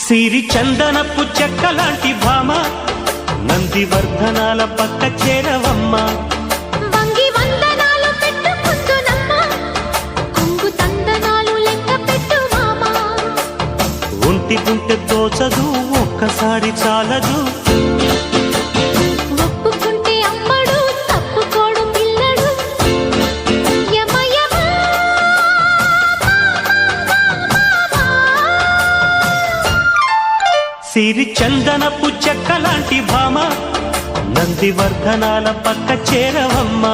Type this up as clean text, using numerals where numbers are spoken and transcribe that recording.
సిరి చందనపు చెక్కలాంటి భామ నందివర్ధనాల పక్క చేరవమ్మ వంగి వందనాలు పెట్టుకుంటున్నమ్మ కొంగు తందనాలు లెక్క పెట్టు మామ ఒంటి గుంటె తోచదు ఒక్కసారి చాలదు ఒప్పుకుంటే అమ్మడు తప్పుకోడు పిల్లడు యమ యమ సిరి చందనపు చెక్కలాంటి భామ నందివర్ధనాల పక్క చేరవమ్మ